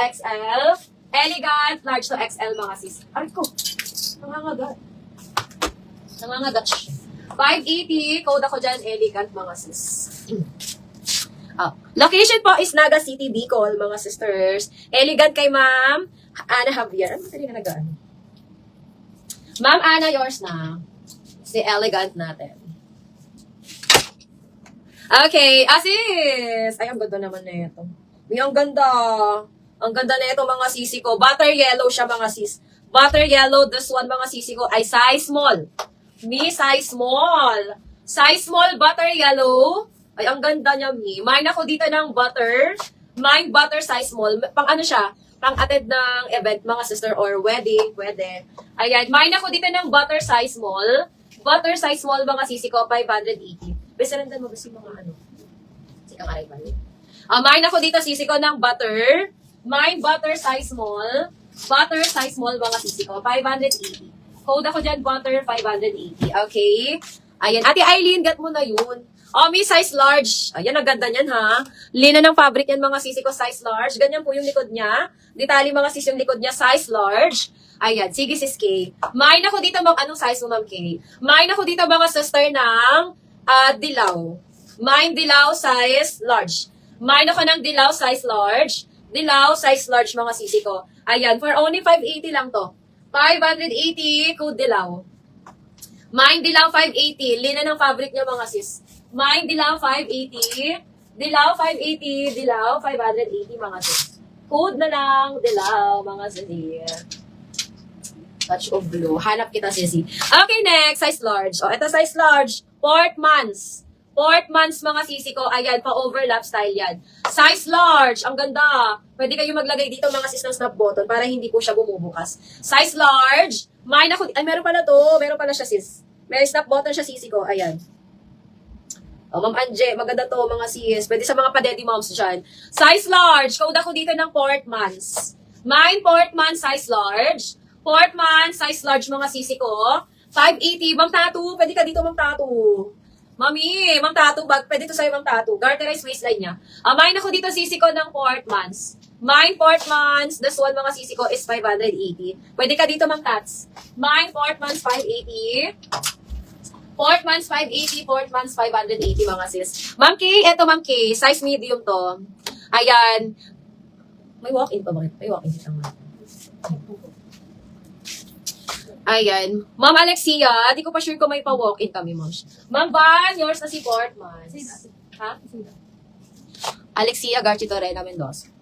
XL. Elegant, large to XL mga sis. Aray ko. Nangangagat. Nangangagat siya. 580, code ako dyan, elegant mga sis. Location po is Naga City, Bicol, mga sisters. Elegant kay Ma'am Ana Javier. Ano ba na nagaan? Ma'am Ana, yours na. Si elegant natin. Okay, sis! Ay, ang ganda naman na ito. Ay, ang ganda. Ang ganda na ito, mga sisi ko. Butter yellow siya, mga sis. Butter yellow, this one, mga sisi ko, ay size small. Mi, size small. Size small, butter yellow. Ay, ang ganda niya, Mi. Mine ako dito ng butter. Mine butter size small. Pang ano siya? Pang attend ng event, mga sister, or wedding. Pwede. Ayan. Mine ako dito ng butter size small. Butter size small, mga sisi ko, 580. Besarandan mo ba si mga ano? Si Kakaray ba? Mine ako dito, sisi ko ng butter. Mine butter size small. Butter size small, mga sisi ko, 580. Code ako dyan, butter, 580. Okay? Ayan. Ate Eileen, get mo na yun. May size large. Ayan, ang ganda niyan, ha? Lina ng fabric yan, mga sisi ko, size large. Ganyan po yung likod niya. Detalye, mga sis, yung likod niya, size large. Ayan, sige, sis K. Mine ako dito, anong size mo, ma'am K? Mine ako dito, mga sister, ng dilaw. Mine dilaw, size large. Mine ako ng dilaw, size large. Dilaw, size large, mga sisi ko. Ayan, for only 580 lang to. 580, code dilaw. Mine dilaw, 580. Lina ng fabric niya, mga sis. Mine dilaw, 580. Dilaw, 580. Dilaw, 580, mga sis. Code na lang, dilaw, mga sis. Touch of blue. Hanap kita, sisi. Okay, next, size large. Ito size large. Portmans. Portmans, mga sisi ko. Ayan, pa-overlap style yan. Size large. Ang ganda. Pwede kayo maglagay dito, mga sis, ng snap button para hindi po siya bumubukas. Size large. Mine ako. Ay, meron pala to. Meron pala siya, sis. May snap button siya, sisi ko. Ayan. Ma'am Anje, maganda to, mga sis. Pwede sa mga pa-daddy moms dyan. Size large. Code ako dito ng Portmans. Mine, Portmans, size large. Portmans, size large, mga sisi ko. 580. Ma'am Tatu, pwede ka dito, Ma'am Tatu. Mami, Ma'am Tatu, pwede to sa'yo, Ma'am Tatu. Garterized waistline niya. Mine ako dito, sisi ko ng Portmans. Mine, Portmans. This one, mga sisi ko, is 580. Pwede ka dito, Ma'am Tats. Mine, Portmans, 580. Portmans, 580. Portmans, 580, mga sis. Ma'am K, eto, Ma'am K. Size medium to. Ayan. May walk-in pa ba? May walk-in dito, Ma'am. Ayan. Ma'am Alexia, di ko pa sure kung may pa-walk-in kami, Ma'am. Ma'am Van, yours na si Portmans. Ha? Alexia Garchi Torena Mendoza.